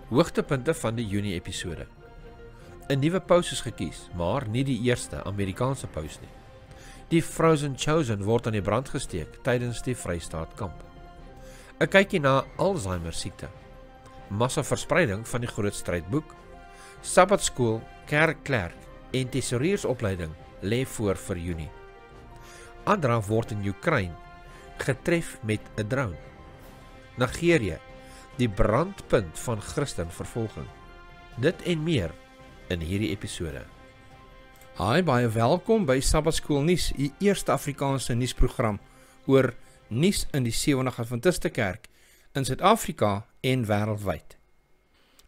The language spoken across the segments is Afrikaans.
Hoogtepunte van die Junie episode. 'n Nuwe paus is gekies, maar nie die eerste Amerikaanse paus nie. Die Frozen Chosen word aan die brand gesteek tydens die Vrystaatkamp. 'n Kykie na Alzheimer siekte. Massaverspreiding van die Groot Strydboek. Sabbatskool, kerkklerk en tesouriersopleiding lê voor vir Junie. Andra word in Oekraïne getref met 'n drone. Nigerië, die brandpunt van Christenvervolging. Dit en meer in hierdie episode. Hi, baie welkom by Sabbatskool Nuus, die eerste Afrikaanse nuusprogram oor nuus in die 70 Adventiste Kerk in Suid-Afrika en wêreldwyd.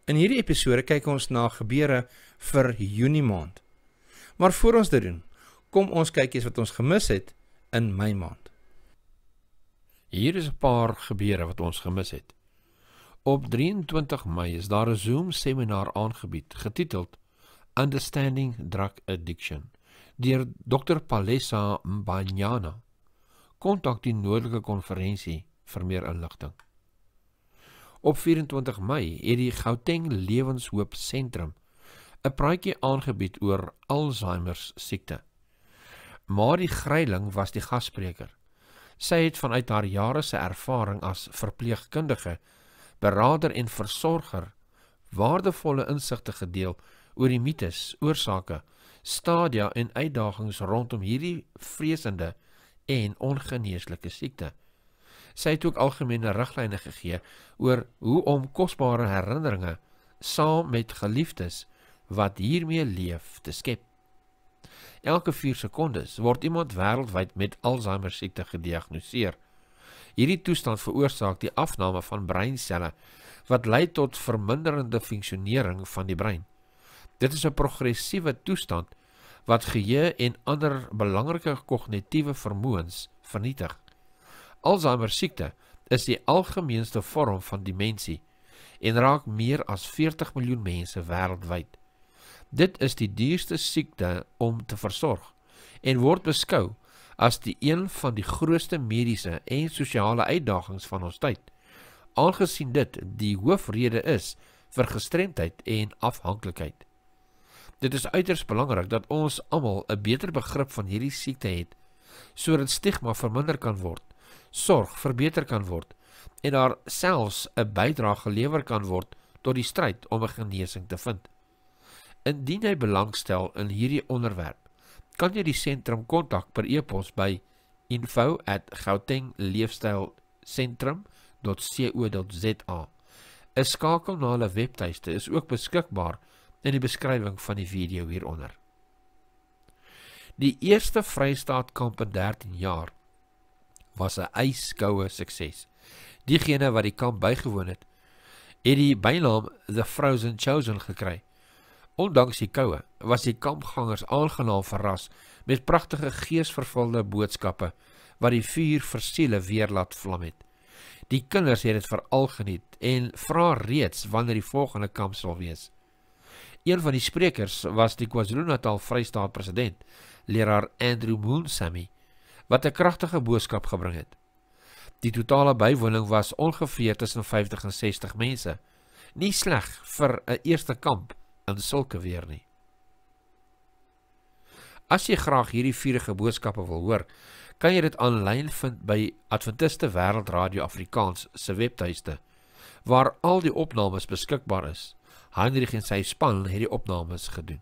In hierdie episode kyk ons na gebeure vir Junie maand. Maar voor ons dit doen, kom ons kyk eens wat ons gemis het in Mei maand. Hier is 'n paar gebeure wat ons gemis het. Op 23 Mei is daar 'n Zoom seminar aangebied, getiteld Understanding Drug Addiction, deur Dr. Palesa Mbanyana. Kontak die noordelike konferensie vir meer inligting. Op 24 Mei het die Gauteng Lewenshoop Sentrum 'n praatjie aangebied oor Alzheimer siekte. Marie Greiling was die gasspreker. Sy het vanuit haar jare se ervaring as verpleegkundige, beraader en versorger waardevolle insigte gedeel oor die mites, oorsake, stadia en uitdagings rondom hierdie vreesende en ongeneeslike siekte. Sy het ook algemene riglyne gegee oor hoe om kosbare herinneringe saam met geliefdes wat hiermee leef te skep. Elke 4 sekondes word iemand wêreldwyd met Alzheimer siekte gediagnoseer. Hierdie toestand veroorsaak die afname van breinselle wat lei tot verminderende funksionering van die brein. Dit is 'n progressiewe toestand wat geheue en ander belangrike kognitiewe vermoëns vernietig. Alzheimer siekte is die algemeenste vorm van demensie en raak meer as 40 miljoen mense wêreldwyd. Dit is die duurste siekte om te versorg en word beskou as die een van die grootste mediese en sosiale uitdagings van ons tyd, aangesien dit die hoofrede is vir gestremdheid en afhanklikheid. Dit is uiters belangrik dat ons almal 'n beter begrip van hierdie siekte het, sodat stigma verminder kan word, sorg verbeter kan word en daar selfs 'n bydrae gelewer kan word tot die stryd om 'n genesing te vind. Indien jy belangstel in hierdie onderwerp, kan jy die sentrum kontak per e-pos by info@gautengleefstylsentrum.co.za. 'n skakel na hulle webtuiste is ook beskikbaar in die beskrywing van die video hieronder. Die eerste Vrystaatkamp in 13 jaar was 'n ijskoue sukses. Diegene wat die kamp bygewoon het die bynaam The Frozen Chosen gekry. Ondanks die koue was die kampgangers aangenaam verras met pragtige geesvervulde boodskappe wat die vuur vir siele weer laat vlam het. Die kinders het dit veral geniet en vra reeds wanneer die volgende kamp sal wees. Een van die sprekers was die KwaZulu-Natal Vrystaat president, leraar Andrew Moonsamy, wat 'n kragtige boodskap gebring het. Die totale bywoning was ongeveer tussen 50 en 60 mense. Nie sleg vir 'n eerste kamp in sulke weer nie. As jy graag hierdie vurige boodskappe wil hoor, kan jy dit aanlyn vind by Adventiste Wêreldradio Afrikaans se webtuiste, waar al die opnames beskikbaar is. Heinrich en sy span het die opnames gedoen.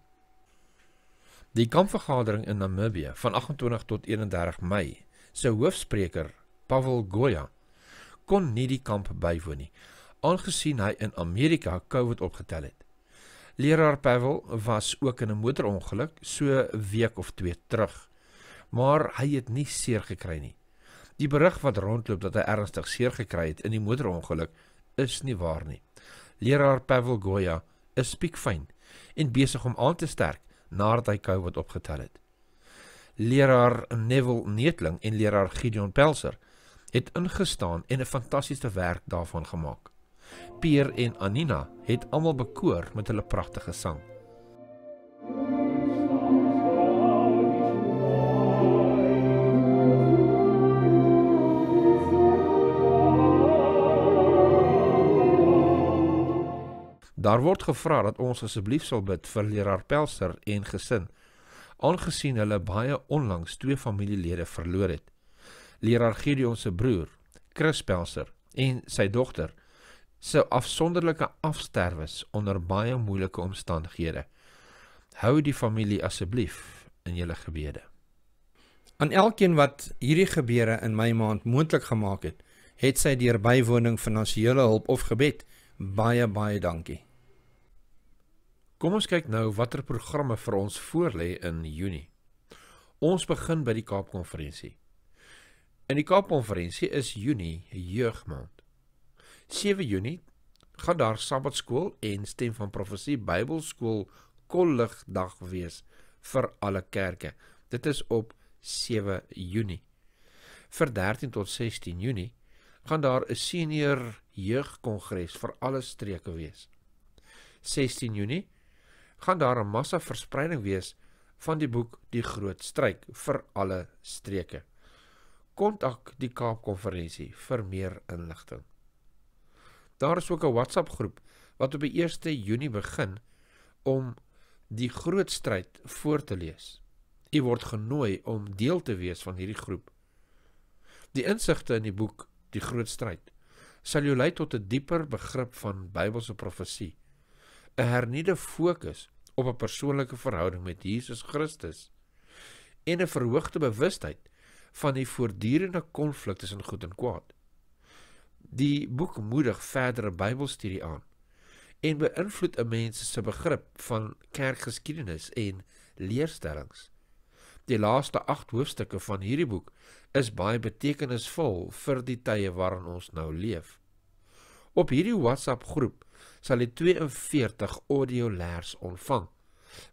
Die kampvergadering in Namibië van 28 tot 31 Mei, sy hoofspreker, Pavel Goya, kon nie die kamp bywoon nie, aangesien hy in Amerika COVID opgetel het. Leraar Pavel was ook in 'n motorongeluk so 'n week of 2 terug, maar hy het nie seer gekry nie. Die berig wat rondloop dat hy ernstig seer gekry het in die motorongeluk is nie waar nie. Leraar Pavel Goya is piekfyn en besig om aan te sterk nadat hy COVID opgetel het. Leraar Neville Neetling en leraar Gideon Pelser het ingestaan en 'n fantastiese werk daarvan gemaak. Pierre en Anina het almal bekoor met hulle pragtige sang. Daar word gevra dat ons asseblief sal bid vir leraar Pelser en gesin, aangesien hulle baie onlangs 2 familielede verloor het. Leraar Gideon se broer, Chris Pelser, en sy dogter, se afsonderlike afsterwes onder baie moeilike omstandighede. Hou die familie asseblief in julle gebede. Aan elkeen wat hierdie gebeure in my maand moontlik gemaak het, het sy deur bywoning, finansiële hulp of gebed, baie dankie. Kom ons kyk nou watter programme vir ons voorlê in Junie. Ons begin by die Kaapkonferensie. In die Kaapkonferensie is Junie jeugmaand. 7 Junie gaan daar Sabbatskool en Stem van Profesie Bybelskool kolligdag wees vir alle kerke. Dit is op 7 Junie. Vir 13 tot 16 Junie gaan daar 'n senior jeugkongres vir alle streke wees. 16 Junie gaan daar 'n massa verspreiding wees van die boek Die Groot Stryd vir alle streke. Kontak die Kaapkonferensie vir meer inligting. Daar is ook 'n WhatsApp groep wat op die 1 Junie begin om Die Groot Stryd voor te lees. U word genooi om deel te wees van hierdie groep. Die insigte in die boek Die Groot Stryd sal jou lei tot 'n dieper begrip van Bybelse profesie, 'n hernieude fokus op 'n persoonlike verhouding met Jesus Christus en 'n verhoogde bewustheid van die voortdurende konflik tussen goed en kwaad. Die boek moedig verdere Bybelstudie aan en beïnvloed 'n mens se begrip van kerkgeskiedenis en leerstellings. Die laaste 8 hoofstukke van hierdie boek is baie betekenisvol vir die tye waarin ons nou leef. Op hierdie WhatsApp groep sal jy 42 audiolers ontvang,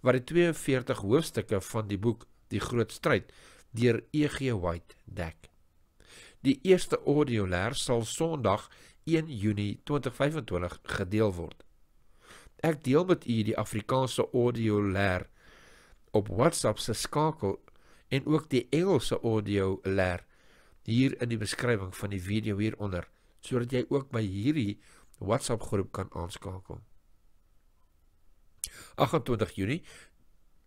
wat die 42 hoofstukke van die boek Die Groot Stryd deur E.G. White dek. Die eerste audioleer sal Sondag 1 Junie 2025 gedeel word. Ek deel met u die Afrikaanse audioleer op WhatsApp se skakel en ook die Engelse audioleer hier in die beskrywing van die video hieronder, sodat jy ook by hierdie WhatsApp groep kan aanskakel. 28 Junie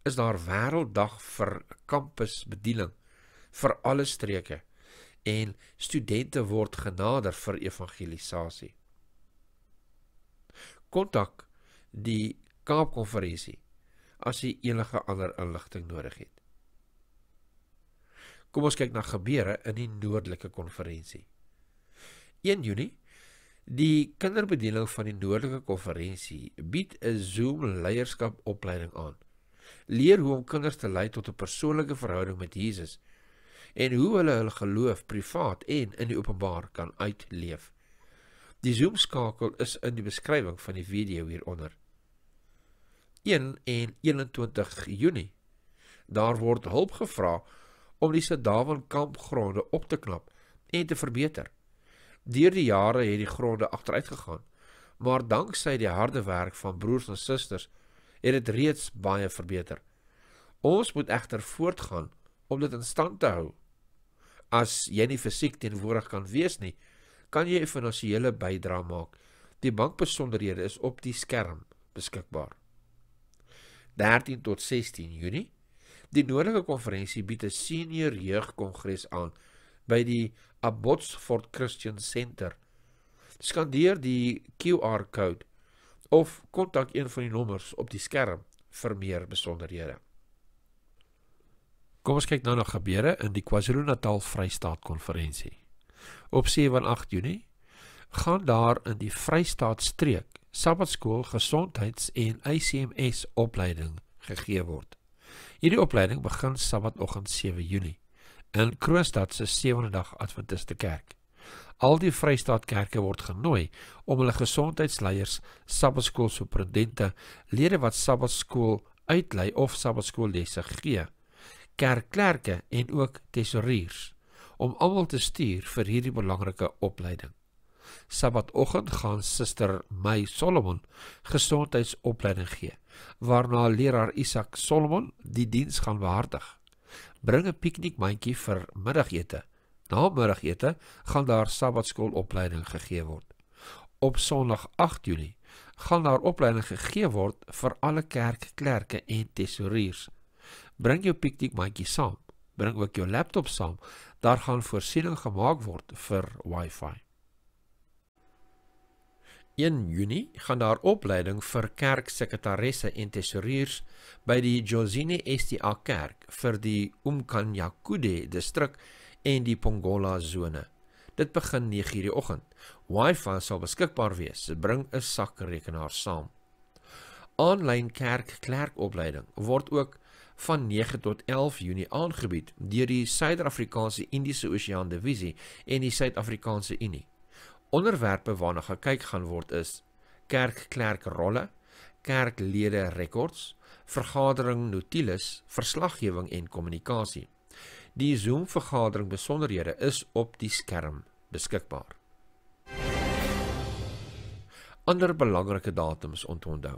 is daar Wêrelddag vir kampusbediening vir alle streke en studente word genader vir evangelisasie. Kontak die Kaapkonferensie as jy enige ander inligting nodig het. Kom ons kyk na gebeure in die Noordelike Konferensie. 1 Junie, die kinderbediening van die Noordelike Konferensie bied 'n Zoom leierskapopleiding aan. Leer hoe om kinders te lei tot 'n persoonlike verhouding met Jesus en hoe hulle hul geloof privaat en in die openbaar kan uitleef. Die Zoom-skakel is in die beskrywing van die video hieronder. 1 en 21 Junie. Daar word hulp gevra om die Sedawan kampgronde op te knap en te verbeter. Deur die jare het die gronde agteruit gegaan, maar danksy die harde werk van broers en susters het dit reeds baie verbeter. Ons moet egter voortgaan om dit in stand te hou. As jy nie fisiek teenwoordig kan wees nie, kan jy 'n finansiële bydrae maak. Die bankbesonderhede is op die skerm beskikbaar. 13 tot 16 Junie. Die Noordelike Konferensie bied 'n senior jeugkongres aan by die Abbotsford Christian Center. Skandeer die QR-code of kontak een van die nommers op die skerm vir meer besonderhede. Kom ons kyk nou na gebeure in die KwaZulu-Natal Vrystaat Konferensie. Op 7 en 8 Junie gaan daar in die Vrystaat streek Sabbatskool, Gesondheids- en ICMS opleiding gegee word. Hierdie opleiding begin Sabbatoggend 7 Junie in Kroonstad se Sewende Dag Adventiste Kerk. Al die Vrystaatkerke word genooi om hulle gesondheidsleiers, Sabbatskool superintendente, lede wat Sabbatskool uitlei of Sabbatskoollesse gee, kerkklerke en ook tesouriers om almal te stuur vir hierdie belangrike opleiding. Sabbatoggend gaan Suster May Solomon gesondheidsopleiding gee, waarna leraar Isak Solomon die diens gaan behartig. Bring 'n piknikmandjie vir middagete. Na middagete gaan daar Sabbatskoolopleiding gegee word. Op Sondag 8 Julie gaan daar opleiding gegee word vir alle kerkklerke en tesouriers. Bring jou piekniekmandjie saam, bring ook jou laptop saam, daar gaan voorsiening gemaak word vir Wi-Fi. 1 Junie gaan daar opleiding vir kerksekretaresse en tesouriers by die Jozine SDA Kerk vir die Umkhanyakude distrik en die Pongola zone. Dit begin 9:00 die oggend. Wi-Fi sal beskikbaar wees, bring 'n sakrekenaar saam. Aanlyn kerkopleiding word ook van 9 tot 11 Junie aangebied deur die Suider-Afrikaanse Indiese Oseaan Divisie en die Suid-Afrikaanse Unie. Onderwerpe waarna gekyk gaan word is kerkklerkrolle, kerklede rekords, vergadering notules, verslaggewing en kommunikasie. Die Zoom-vergadering besonderhede is op die skerm beskikbaar. Ander belangrike datums om te onthou.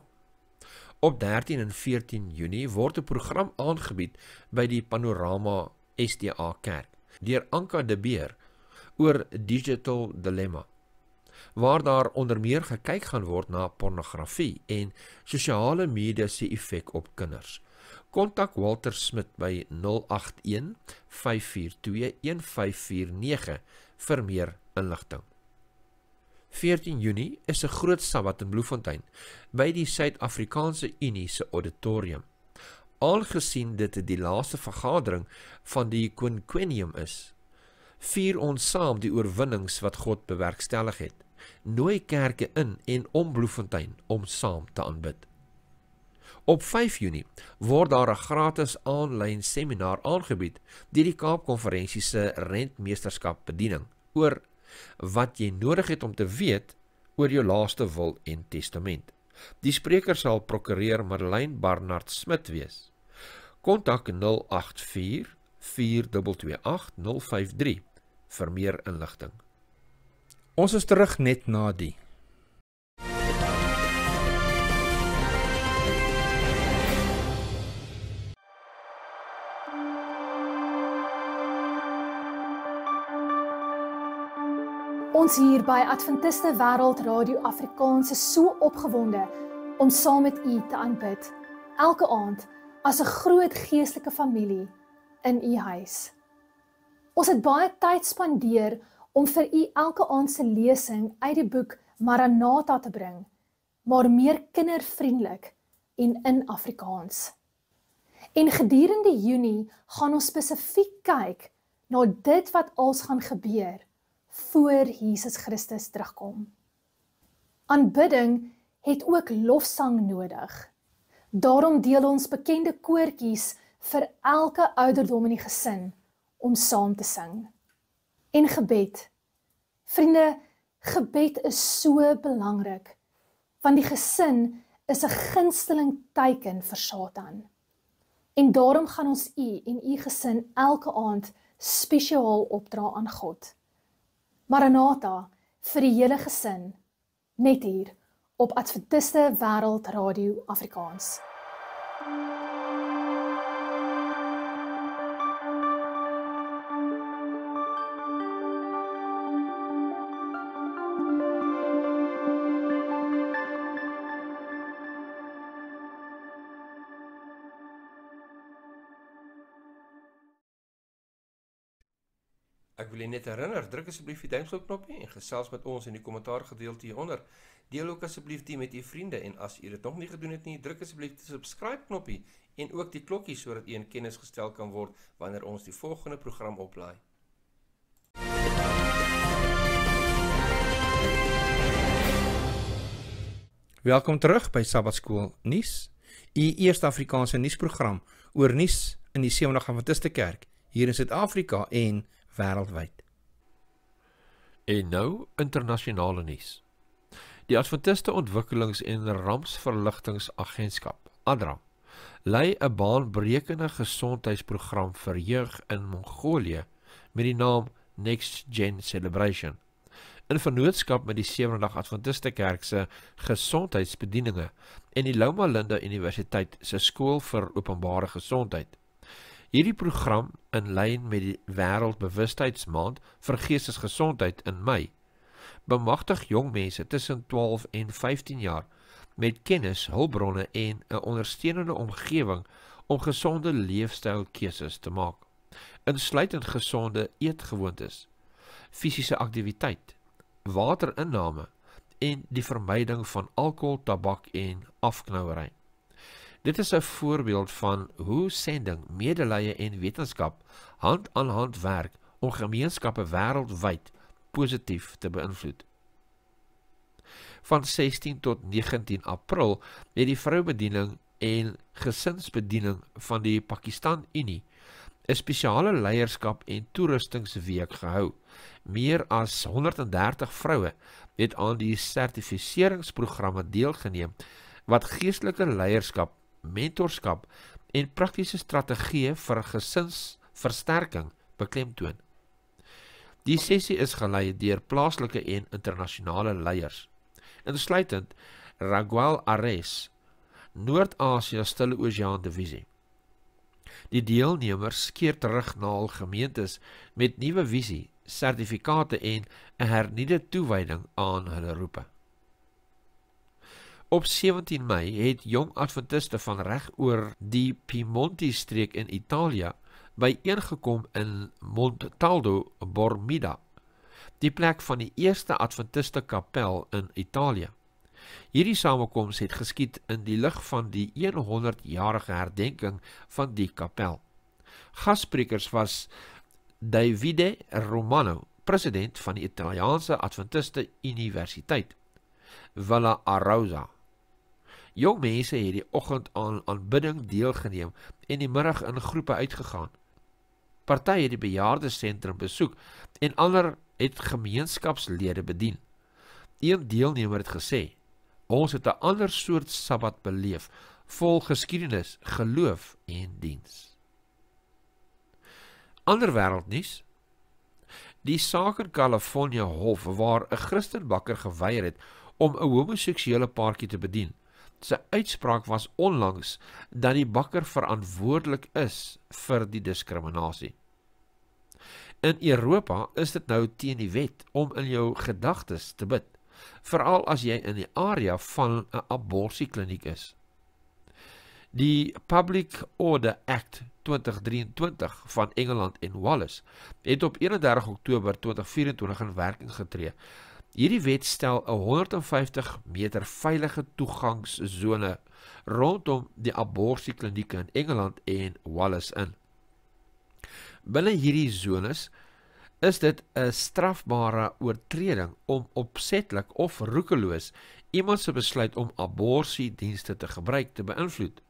Op 13 en 14 Junie word 'n program aangebied by die Panorama SDA Kerk deur Anka de Beer oor Digital Dilemma, waar daar onder meer gekyk gaan word na pornografie en sosiale media se effek op kinders. Kontak Walter Smit by 081 542 1549 vir meer inligting. 14 Junie is 'n groot Sabbat in Bloemfontein by die Suid-Afrikaanse Unie se auditorium. Aangesien dit die laaste vergadering van die quinquennium is, vier ons saam die oorwinnings wat God bewerkstellig het. Nooi kerke in en om Bloemfontein om saam te aanbid. Op 5 Junie word daar 'n gratis aanlyn seminar aangebied deur die Kaapkonferensie se Rentmeesterskap bediening oor wat jy nodig het om te weet oor jou laaste wil en testament. Die spreker sal prokureur Madeleine Barnard Smit wees. Kontak 084 428 053 vir meer inligting. Ons is terug net na die. Ons hier by Adventiste Wêreld Radio Afrikaans is so opgewonde om saam met u te aanbid, elke aand as 'n groot geestelike familie in u huis. Ons het baie tyd spandeer om vir u elke aand se lesing uit die boek Maranatha te bring, maar meer kindervriendelik en in Afrikaans. En gedurende Junie gaan ons spesifiek kyk na dit wat als gaan gebeur voor Jesus Christus terugkom. Aanbidding het ook lofsang nodig. Daarom deel ons bekende koortjies vir elke ouderdom in die gesin om saam te sing. En gebed. Vriende, gebed is so belangrik, want die gesin is 'n gunsteling teiken vir Satan. En daarom gaan ons u en u gesin elke aand spesiaal opdra aan God. Maranatha vir die hele gesin, net hier op Adventiste Wêreld Radio Afrikaans. Ek wil net herinner, druk asseblief die duimpstrook-knoppie en gesels met ons in die kommentaargedeelte hieronder. Deel ook asseblief dit met u vriende en as u dit nog nie gedoen het nie, druk asseblief die subscribe-knoppie en ook die klokkie sodat u in kennis gestel kan word wanneer ons die volgende program oplaai. Welkom terug by Sabbatskool Nuus, u eerste Afrikaanse nuusprogram oor nuus in die Sewendag Adventiste Kerk hier in Suid-Afrika en wêreldwyd. En nou internasionale nuus. Die Adventiste Ontwikkelings- en Rampsverligtingsagentskap, ADRA, lei 'n baanbrekende gesondheidsprogram vir jeug in Mongolië met die naam Next Gen Celebration, in vennootskap met die Sewendag Adventiste Kerk se gesondheidsbedieninge en die Loma Linda Universiteit se skool vir openbare gesondheid. Hierdie program, in lyn met die Wêreldbewustheidsmaand vir Geestesgesondheid in Mei, bemagtig jong mense tussen 12 en 15 jaar met kennis, hulpbronne en 'n ondersteunende omgewing om gesonde leefstylkeuses te maak, insluitend gesonde eetgewoontes, fisiese aktiwiteit, waterinname en die vermyding van alkohol, tabak en afknouery. Dit is 'n voorbeeld van hoe sending, medelee en wetenskap hand aan hand werk om gemeenskappe wêreldwyd positief te beïnvloed. Van 16 tot 19 April het die vroubediening en gesinsbediening van die Pakistan Unie 'n spesiale leierskap en toerustingsweek gehou. Meer as 130 vroue het aan die sertifiseringsprogramme deelgeneem wat geestelike leierskap, mentorskap en praktiese strategieë vir gesinsversterking beklemtoon. Die sessie is gelei deur plaaslike en internasionale leiers, insluitend Raghwal Ares, Noord-Asië Stille Oseaan Divisie. Die deelnemers keer terug na hul gemeentes met nuwe visie, sertifikate en 'n hernuide toewyding aan hulle roepe. Op 17 Mei het jong adventiste van reg oor die Piemonte-streek in Italië byeengekom in Montaldo, Bormida, die plek van die eerste adventiste kapel in Italië. Hierdie samekoms het geskied in die lig van die 100-jarige herdenking van die kapel. Gassprekers was Davide Romano, president van die Italiaanse Adventiste Universiteit, Villa Arousa. Jong mense het die oggend aan aanbidding deelgeneem en die middag in groepe uitgegaan. Party het die bejaardesentrum besoek en ander het gemeenskapslede bedien. Een deelnemer het gesê: "Ons het 'n ander soort Sabbat beleef, vol geskiedenis, geloof en diens." Ander wêreldnuus. Die saak in California Hof waar 'n Christenbakker geweier het om 'n homoseksuele paartjie te bedien. Sy uitspraak was onlangs dat die bakker verantwoordelik is vir die diskriminasie. In Europa is dit nou teen die wet om in jou gedagtes te bid, veral as jy in die area van 'n aborsiekliniek is. Die Public Order Act 2023 van Engeland en Wales het op 31 Oktober 2024 in werking getree. Hierdie wet stel 'n 150 meter veilige toegangszone rondom die aborsieklinieke in Engeland en Wales in. Binne hierdie zones is dit 'n strafbare oortreding om opsetlik of roekeloos iemand se besluit om aborsiedienste te gebruik te beïnvloed,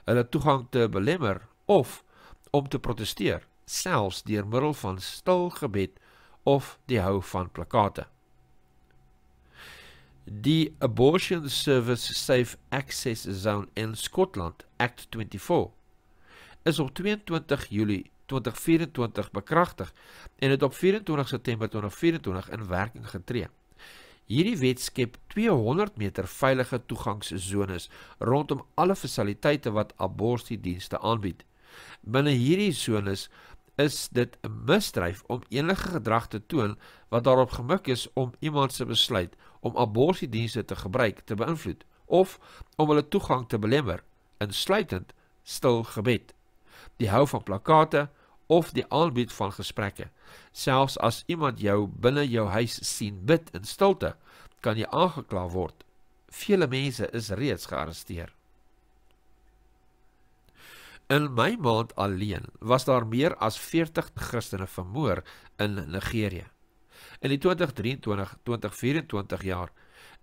hulle toegang te belemmer of om te protesteer, selfs deur middel van stil gebed of die hou van plakate. Die Abortion Service Safe Access Zone in Skotland, Act 24, is op 22 Julie 2024 bekragtig en het op 24 September 2024 in werking getree. Hierdie wet skep 200 meter veilige toegangszones rondom alle fasiliteite wat aborsiedienste aanbied. Binne hierdie zones is dit 'n misdryf om enige gedrag te toon wat daarop gemik is om iemand se besluit om aborsiedienste te gebruik te beïnvloed of om hulle toegang te belemmer, insluitend stil gebed, die hou van plakate of die aanbied van gesprekke. Selfs as iemand jou binne jou huis sien bid in stilte, kan jy aangekla word. Vele mense is reeds gearresteer. In Mei maand alleen was daar meer as 40 Christene vermoor in Nigerië. In die 2023-2024 jaar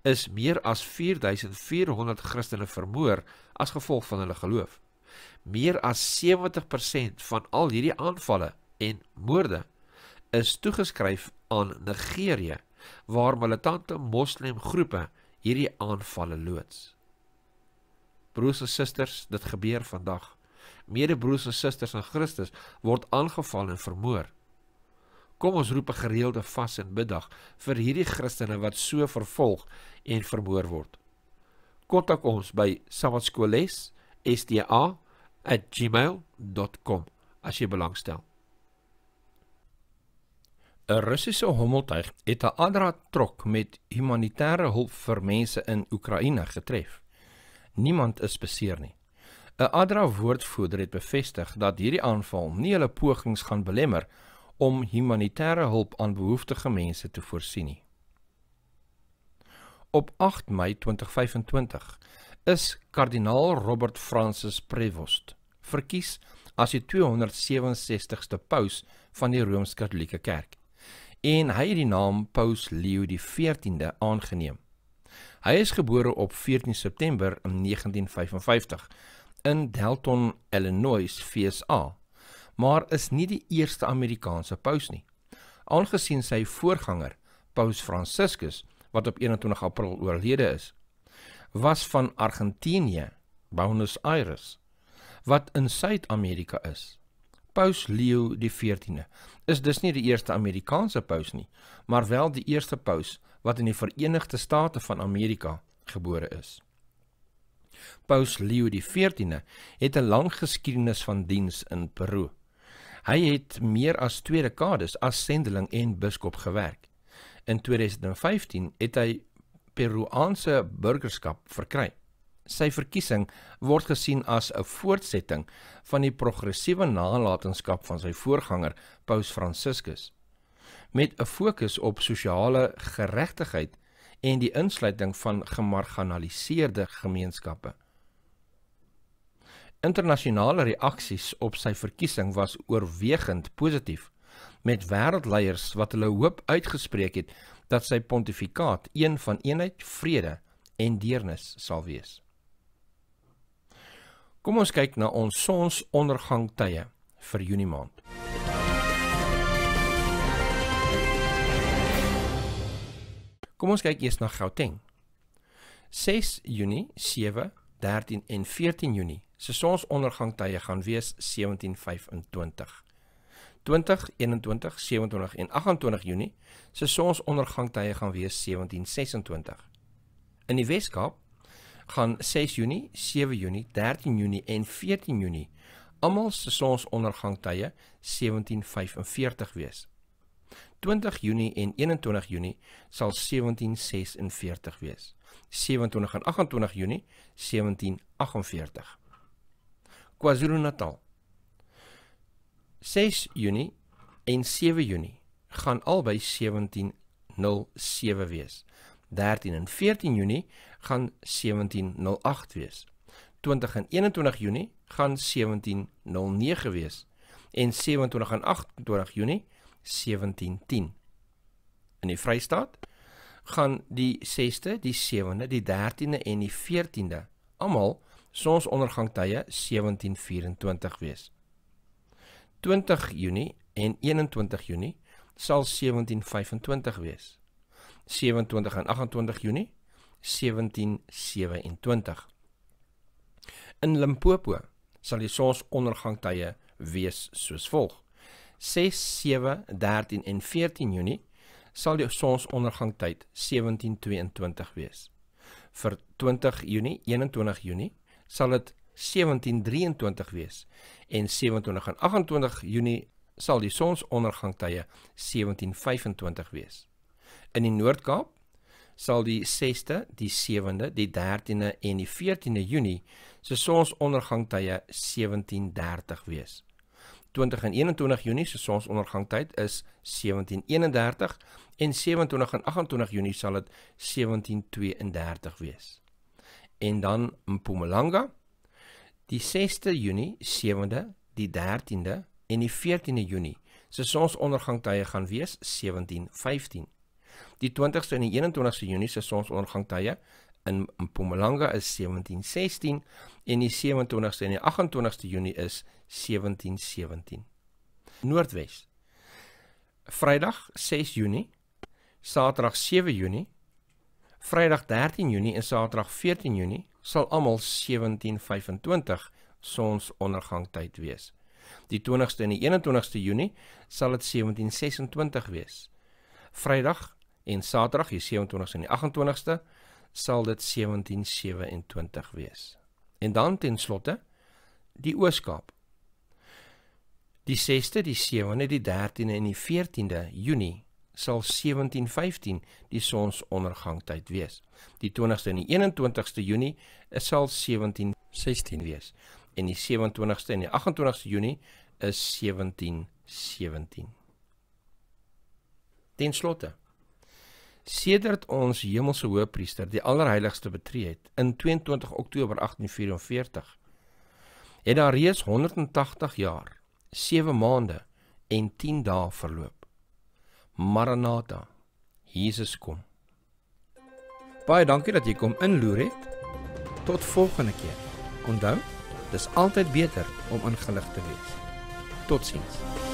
is meer as 4400 Christene vermoor as gevolg van hulle geloof. Meer as 70% van al hierdie aanvalle en moorde is toegeskryf aan Nigerië, waar militante moslimgroepe hierdie aanvalle loods. Broers en susters, dit gebeur vandag. Medebroers en susters in Christus word aangeval en vermoor. Kom ons roep 'n gereelde vas en biddag vir hierdie Christene wat so vervolg en vermoor word. Kontak ons by sabbatskoolles@gmail.com as jy belangstel. 'n Russiese hommeltuig het 'n Adra-trok met humanitêre hulp vir mense in Oekraïne getref. Niemand is beseer nie. 'n Adra-woordvoerder het bevestig dat hierdie aanval nie hulle pogings gaan belemmer om humanitêre hulp aan behoeftige mense te voorsien nie. Op 8 Mei 2025 is kardinaal Robert Francis Prevost verkies as die 267ste paus van die Rooms-Katolieke Kerk en hy het die naam Paus Leo XIV aangeneem. Hy is gebore op 14 September 1955 in Delton, Illinois, VSA, maar is nie die eerste Amerikaanse paus nie. Aangesien sy voorganger, Paus Franciscus, wat op 21 April oorlede is, was van Argentinië, Buenos Aires, wat in Suid-Amerika is. Paus Leo XIV is dus nie die eerste Amerikaanse paus nie, maar wel die eerste paus wat in die Verenigde State van Amerika gebore is. Paus Leo XIV het 'n lang geskiedenis van diens in Peru. Hy het meer as 2 dekades as sendeling en biskop gewerk. In 2015 het hy Peruaanse burgerskap verkry. Sy verkiesing word gesien as 'n voortsetting van die progressiewe nalatenskap van sy voorganger, Paus Franciscus, met 'n fokus op sosiale geregtigheid en die insluiting van gemarginaliseerde gemeenskappe. Internasionale reaksies op sy verkiesing was oorwegend positief, met wêreldleiers wat hulle hoop uitgespreek het dat sy pontifikaat een van eenheid, vrede en deernis sal wees. Kom ons kyk na ons sonsondergangtye vir Junie maand. Kom ons kyk eers na Gauteng. 6 Junie, 7, 13 en 14 Junie se sonsondergangtye gaan wees 17:25. 20, 21, 27 en 28 Junie se sonsondergangtye gaan wees 17:26. In die Weskaap gaan 6 Junie, 7 Junie, 13 Junie en 14 Junie almal se sonsondergangtye 17:45 wees. 20 Junie en 21 Junie sal 17:46 wees. 27 en 28 Junie 17:48. KwaZulu-Natal. 6 Junie en 7 Junie gaan albei 17:07 wees. 13 en 14 Junie gaan 17:08 wees. 20 en 21 Junie gaan 17:09 wees. En 27 en 28 Junie 17:10. In die Vrystaat gaan die 6de, die 7de, die 13de en die 14de almal sonsondergangtye 17:24 wees. 20 Junie en 21 Junie sal 17:25 wees. 27 en 28 Junie 17:27. In Limpopo sal die sonsondergangtye wees soos volg. 6, 7, 13 en 14 Junie sal die sonsondergangtyd 17:22 wees. Vir 20 Junie, 21 Junie sal dit 17:23 wees en 27 en 28 Junie sal die sonsondergangtye 17:25 wees. In die Noord-Kaap sal die 6de, die 7de, die 13de en die 14de Junie se sonsondergangtye 17:30 wees. 20 en 21 Junie se sonsondergangtyd is 17:31 en 27 en 28 Junie sal dit 17:32 wees. En dan Mpumalanga, die 6de Junie, 7de, die 13de en die 14de Junie se sonsondergangtye gaan wees 17:15. Die 20ste en die 21ste Junie se sonsondergangtye in Mpumalanga is 17:16 en die 27ste en die 28ste Junie is 17:17. Noordwes. Vrydag 6 Junie, Saterdag 7 Junie, Vrydag 13 Junie en Saterdag 14 Junie sal almal 17:25 sonsondergangtyd wees. Die 20ste en die 21ste Junie sal dit 17:26 wees. Vrydag en Saterdag, die 27ste en die 28ste, sal dit 17:27 wees. En dan ten slotte, die Ooskaap. Die 6de, die 7de, die 13de en die 14de Junie sal 1715 die sonsondergangtyd wees. Die 20ste en die 21ste Junie sal 1716 wees. En die 27ste en die 28ste Junie is 1717. Ten slotte, sedert ons hemelse hoëpriester die allerheiligste betree het in 22 Oktober 1844, het daar reeds 180 jaar, 7 maande en 10 dae verloop. Maranatha, Jesus kom. Baie dankie dat jy kom inloer het. Tot volgende keer. Onthou, dis altyd beter om ingelig te wees. Totsiens.